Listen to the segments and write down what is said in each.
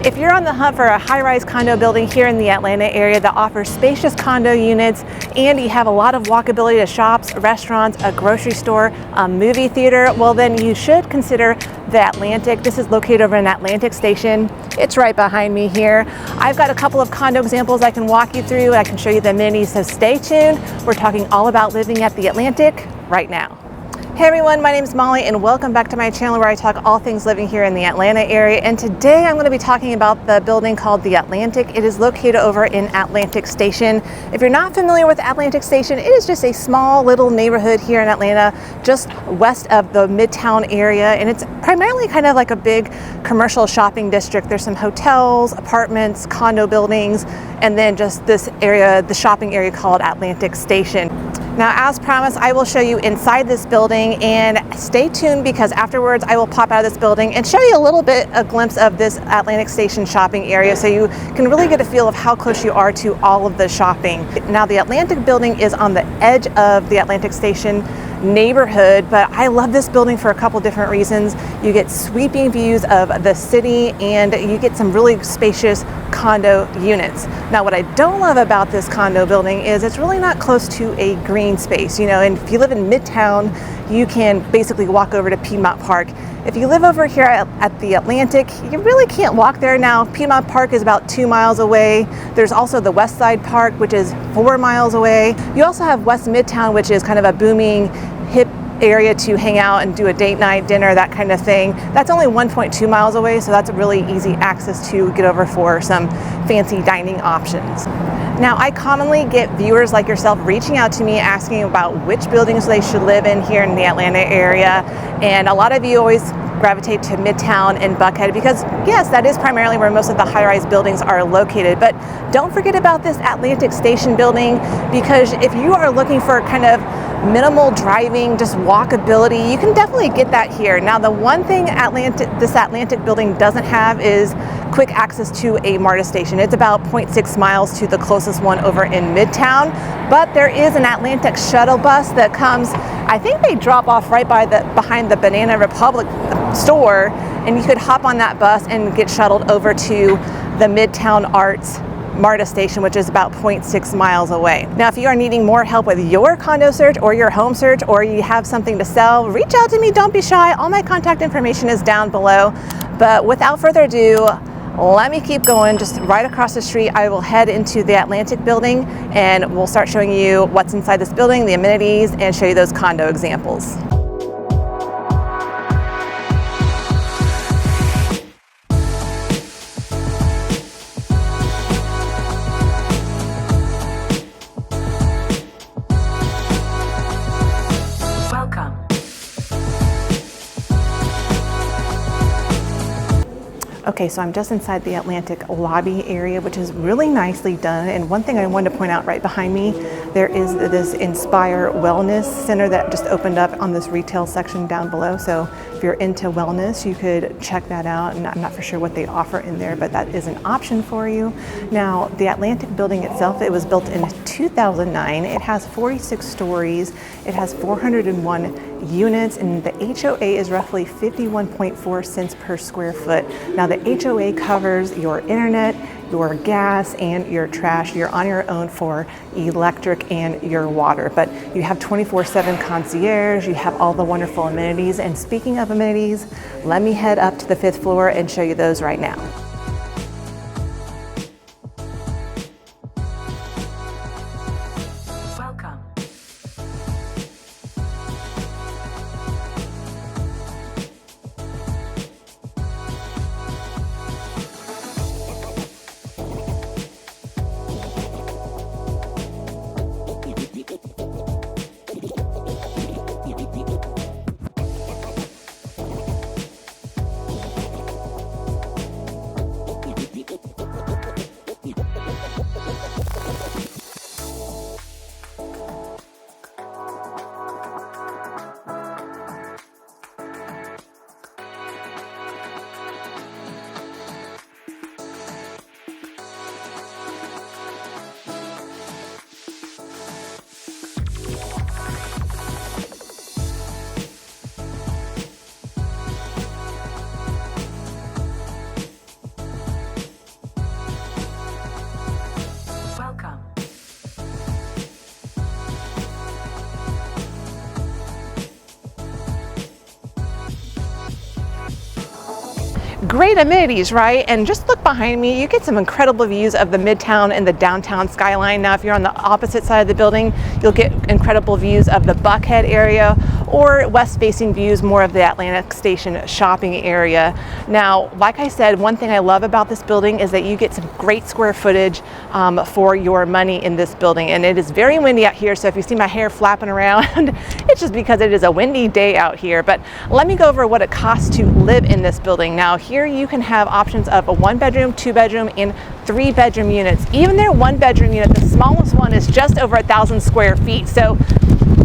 If you're on the hunt for a high-rise condo building here in the Atlanta area that offers spacious condo units and you have a lot of walkability to shops, restaurants, a grocery store, a movie theater, well then you should consider the Atlantic. This is located over in Atlantic Station. It's right behind me here. I've got a couple of condo examples I can walk you through. I can show you the amenities, so stay tuned. We're talking all about living at the Atlantic right now. Hey everyone, my name is Molly and welcome back to my channel where I talk all things living here in the Atlanta area. And today I'm going to be talking about the building called the Atlantic. It is located over in Atlantic Station. If you're not familiar with Atlantic Station, it is just a small little neighborhood here in Atlanta, just west of the Midtown area. And it's primarily kind of like a big commercial shopping district. There's some hotels, apartments, condo buildings, and then just this area, the shopping area called Atlantic Station. Now, as promised, I will show you inside this building, and stay tuned because afterwards I will pop out of this building and show you a little bit, a glimpse of this Atlantic Station shopping area so you can really get a feel of how close you are to all of the shopping. Now, the Atlantic building is on the edge of the Atlantic Station neighborhood, but I love this building for a couple different reasons. You get sweeping views of the city and you get some really spacious condo units. Now, what I don't love about this condo building is it's really not close to a green space, you know, and if you live in Midtown, you can basically walk over to Piedmont Park. If you live over here at the Atlantic, you really can't walk there. Now, Piedmont Park is about 2 miles away. There's also the West Side Park, which is 4 miles away. You also have West Midtown, which is kind of a booming, hip area to hang out and do a date night, dinner, that kind of thing. That's only 1.2 miles away, so that's a really easy access to get over for some fancy dining options. Now, I commonly get viewers like yourself reaching out to me asking about which buildings they should live in here in the Atlanta area, and a lot of you always gravitate to Midtown and Buckhead because yes, that is primarily where most of the high-rise buildings are located, but don't forget about this Atlantic Station building because if you are looking for kind of minimal driving, just walkability, you can definitely get that here. Now, the one thing this Atlantic building doesn't have is quick access to a MARTA station. It's about 0.6 miles to the closest one over in Midtown, but there is an Atlantic shuttle bus that comes, I think they drop off right behind the Banana Republic store, and you could hop on that bus and get shuttled over to the Midtown Arts MARTA station, which is about 0.6 miles away. Now, if you are needing more help with your condo search or your home search, or you have something to sell, reach out to me. Don't be shy. All my contact information is down below. But without further ado, let me keep going. Just right across the street, I will head into the Atlantic building and we'll start showing you what's inside this building, the amenities, and show you those condo examples. Okay, so I'm just inside the Atlantic lobby area, which is really nicely done. And one thing I wanted to point out right behind me, there is this Inspire Wellness Center that just opened up on this retail section down below. So if you're into wellness, you could check that out. And I'm not for sure what they offer in there, but that is an option for you. Now, the Atlantic building itself, it was built in 2009. It has 46 stories. It has 401 units, and the HOA is roughly 51.4 cents per square foot. Now, the HOA covers your internet, your gas, and your trash. You're on your own for electric and your water, but you have 24/7 concierge, you have all the wonderful amenities. And speaking of amenities, let me head up to the 5th floor and show you those right now. Great amenities, right? And just look behind me, you get some incredible views of the Midtown and the downtown skyline. Now, if you're on the opposite side of the building, you'll get incredible views of the Buckhead area, or west-facing views, more of the Atlantic Station shopping area. Now, like I said, one thing I love about this building is that you get some great square footage for your money in this building. And it is very windy out here, so if you see my hair flapping around, it's just because it is a windy day out here. But let me go over what it costs to live in this building. Now, here you can have options of a 1-bedroom, 2-bedroom, and 3-bedroom units. Even their 1-bedroom unit, the smallest one, is just over 1,000 square feet. So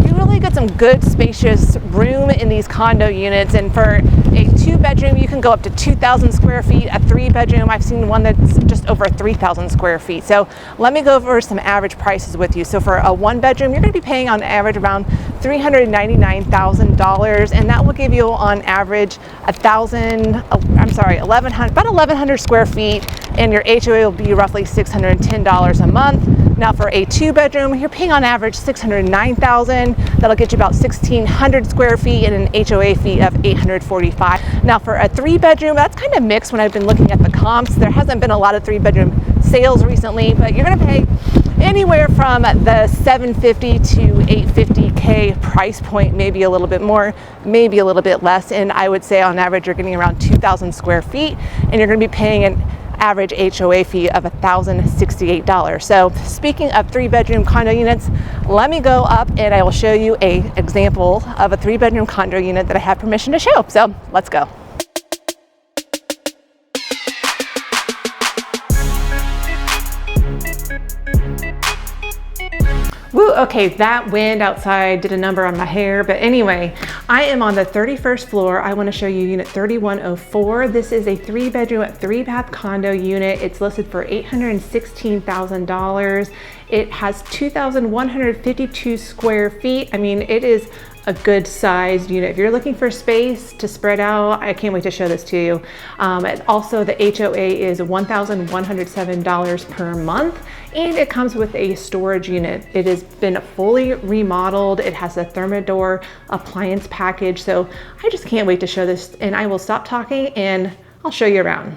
you really get some good spacious room in these condo units. And for a 2-bedroom, you can go up to 2,000 square feet. A 3-bedroom, I've seen one that's just over 3,000 square feet. So let me go over some average prices with you. So for a 1-bedroom, you're going to be paying on average around $399,000, and that will give you on average about 1,100 square feet, and your HOA will be roughly $610 a month. Now for a 2-bedroom, you're paying on average $609,000. That'll get you about 1,600 square feet and an HOA fee of $845. Now for a 3-bedroom, that's kind of mixed when I've been looking at the comps. There hasn't been a lot of 3-bedroom sales recently, but you're gonna pay anywhere from the $750 to $850K price point, maybe a little bit more, maybe a little bit less. And I would say on average, you're getting around 2,000 square feet, and you're gonna be paying an average HOA fee of $1,068. So speaking of 3-bedroom condo units, let me go up and I will show you an example of a 3-bedroom condo unit that I have permission to show. So let's go. Woo, okay, that wind outside did a number on my hair, but anyway, I am on the 31st floor. I want to show you unit 3104. This is a 3-bedroom, 3-bath condo unit. It's listed for $816,000. It has 2,152 square feet. I mean, it is a good sized unit. If you're looking for space to spread out, I can't wait to show this to you. Also, the HOA is $1,107 per month, and it comes with a storage unit. It has been fully remodeled. It has a Thermador appliance package. So I just can't wait to show this, and I will stop talking and I'll show you around.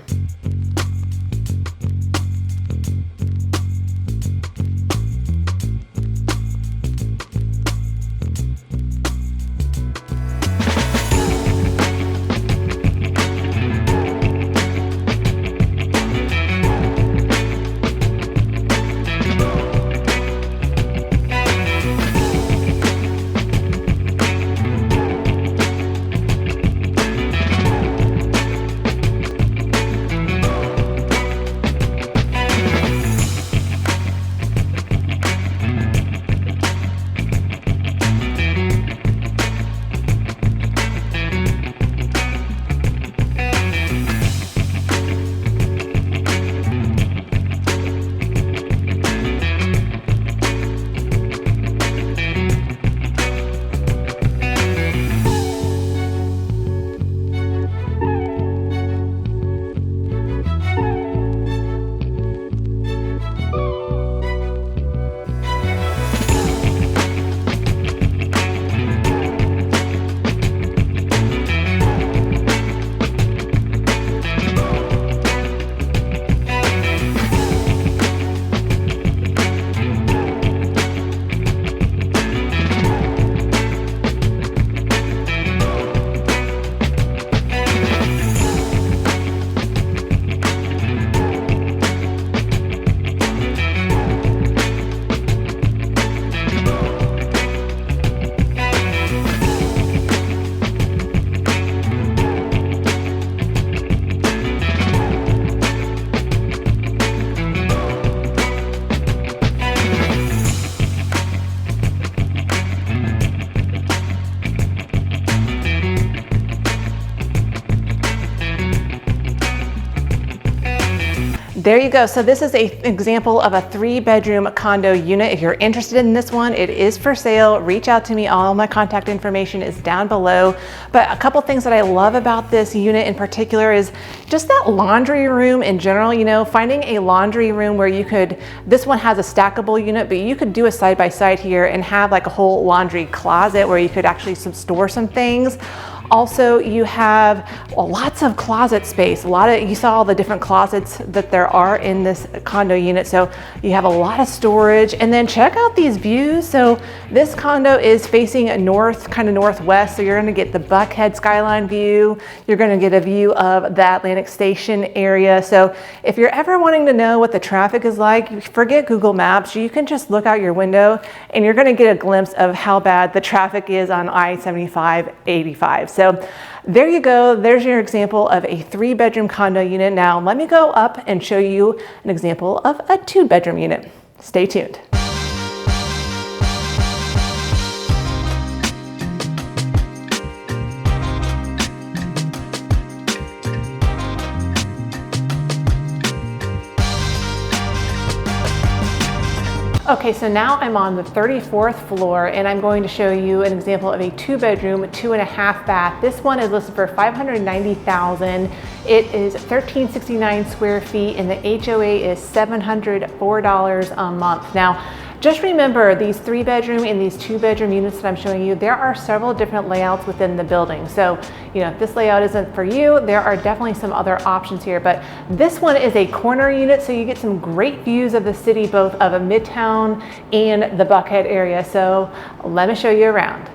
There you go. So this is an example of a 3-bedroom condo unit. If you're interested in this one, it is for sale. Reach out to me. All my contact information is down below. But a couple things that I love about this unit in particular is just that laundry room in general. You know, finding a laundry room where you could, this one has a stackable unit, but you could do a side-by-side here and have like a whole laundry closet where you could actually store some things. Also, you have lots of closet space. You saw all the different closets that there are in this condo unit. So you have a lot of storage. And then check out these views. So this condo is facing north, kind of northwest. So you're gonna get the Buckhead skyline view. You're gonna get a view of the Atlantic Station area. So if you're ever wanting to know what the traffic is like, forget Google Maps. You can just look out your window and you're gonna get a glimpse of how bad the traffic is on I-75/85. So there you go. There's your example of a 3-bedroom condo unit. Now let me go up and show you an example of a 2-bedroom unit. Stay tuned. Okay, so now I'm on the 34th floor and I'm going to show you an example of a 2-bedroom, 2.5 bath. This one is listed for $590,000. It is 1,369 square feet and the HOA is $704 a month. Now, just remember these 3-bedroom and these 2-bedroom units that I'm showing you, there are several different layouts within the building. So, you know, if this layout isn't for you, there are definitely some other options here, but this one is a corner unit. So you get some great views of the city, both of a Midtown and the Buckhead area. So let me show you around.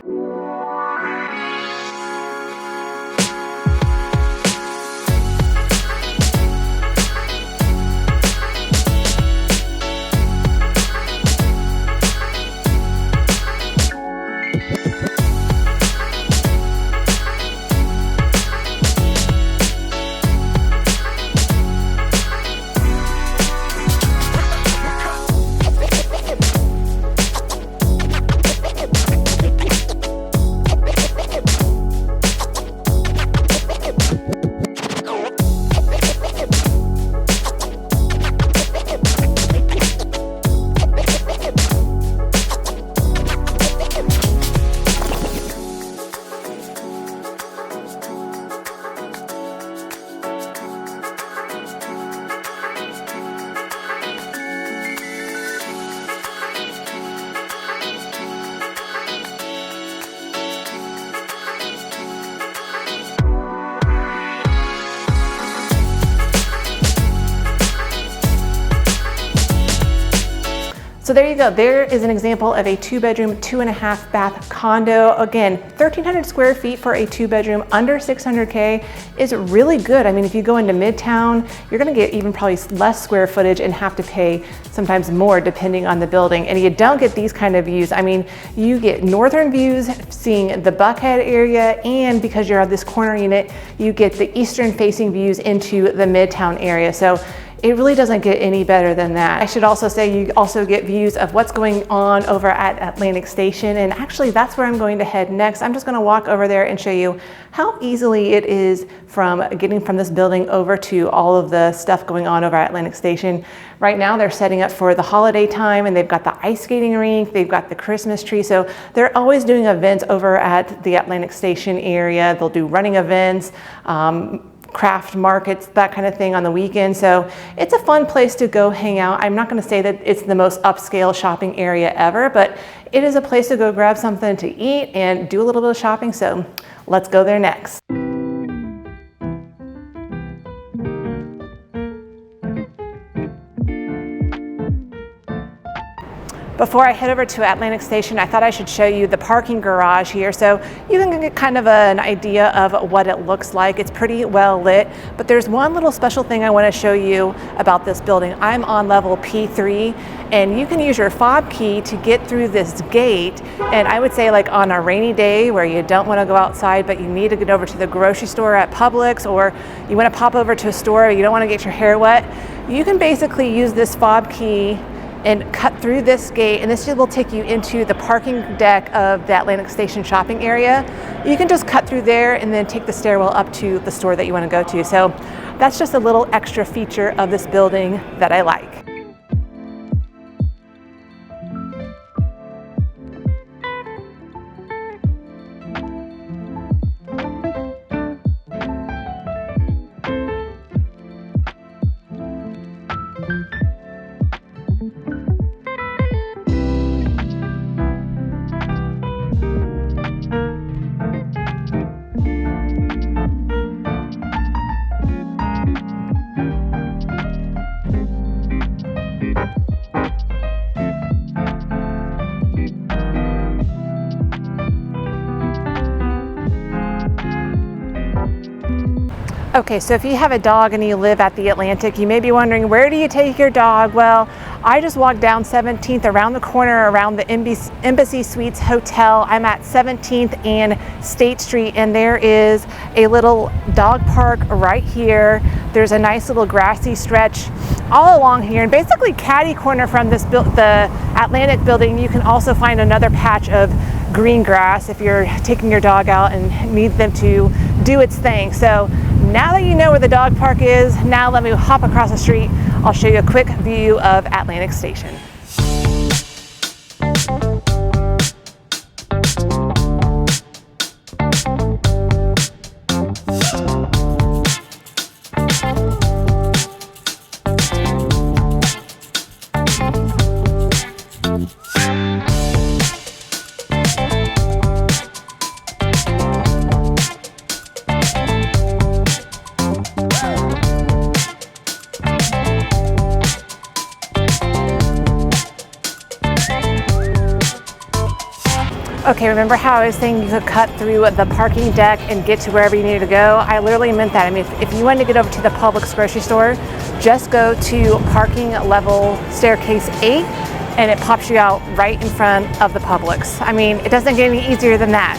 So there you go. There is an example of a 2-bedroom, 2.5 bath condo. Again, 1,300 square feet for a 2-bedroom under $600K is really good. I mean, if you go into Midtown, you're gonna get even probably less square footage and have to pay sometimes more depending on the building. And you don't get these kind of views. I mean, you get northern views seeing the Buckhead area, and because you're on this corner unit, you get the eastern facing views into the Midtown area. So it really doesn't get any better than that. I should also say you also get views of what's going on over at Atlantic Station, and actually that's where I'm going to head next. I'm just gonna walk over there and show you how easily it is from getting from this building over to all of the stuff going on over at Atlantic Station. Right now they're setting up for the holiday time and they've got the ice skating rink, they've got the Christmas tree, so they're always doing events over at the Atlantic Station area. They'll do running events, craft markets, that kind of thing on the weekend. So it's a fun place to go hang out. I'm not going to say that it's the most upscale shopping area ever, but it is a place to go grab something to eat and do a little bit of shopping. So let's go there next. Before I head over to Atlantic Station, I thought I should show you the parking garage here so you can get kind of an idea of what it looks like. It's pretty well lit, but there's one little special thing I want to show you about this building. I'm on level P3 and you can use your fob key to get through this gate. And I would say, like on a rainy day where you don't want to go outside but you need to get over to the grocery store at Publix, or you want to pop over to a store but you don't want to get your hair wet, you can basically use this fob key and cut through this gate, and this will take you into the parking deck of the Atlantic Station shopping area. You can just cut through there and then take the stairwell up to the store that you want to go to. So that's just a little extra feature of this building that I like. Okay, so if you have a dog and you live at the Atlantic, you may be wondering, where do you take your dog? Well, I just walked down 17th around the corner around the Embassy Suites Hotel. I'm at 17th and State Street, and there is a little dog park right here. There's a nice little grassy stretch all along here, and basically catty corner from the Atlantic building, you can also find another patch of green grass if you're taking your dog out and need them to do its thing. So now that you know where the dog park is, now let me hop across the street. I'll show you a quick view of Atlantic Station. Okay, remember how I was saying you could cut through the parking deck and get to wherever you need to go? I literally meant that. I mean, if you wanted to get over to the Publix grocery store, just go to parking level staircase 8 and it pops you out right in front of the Publix. I mean, it doesn't get any easier than that.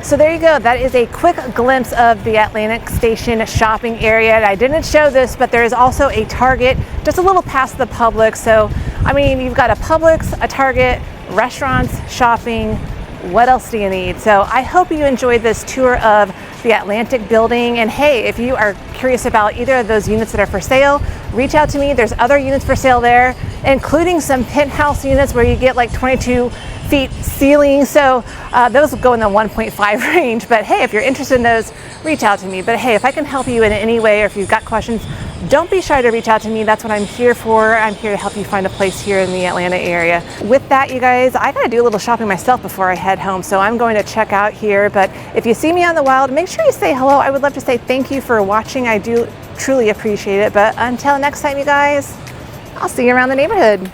So there you go. That is a quick glimpse of the Atlantic Station shopping area. I didn't show this, but there is also a Target just a little past the Publix. So, I mean, you've got a Publix, a Target, restaurants, shopping. What else do you need? So I hope you enjoyed this tour of the Atlantic building. And hey, if you are curious about either of those units that are for sale, reach out to me. There's other units for sale there, including some penthouse units where you get like 22 feet ceiling. So those will go in the 1.5 range. But hey, if you're interested in those, reach out to me. But hey, if I can help you in any way, or if you've got questions, don't be shy to reach out to me. That's what I'm here for. I'm here to help you find a place here in the Atlanta area. With that, you guys, I gotta do a little shopping myself before I head home. So I'm going to check out here. But if you see me on the wild, make sure you say hello. I would love to say thank you for watching. I do truly appreciate it. But until next time, you guys, I'll see you around the neighborhood.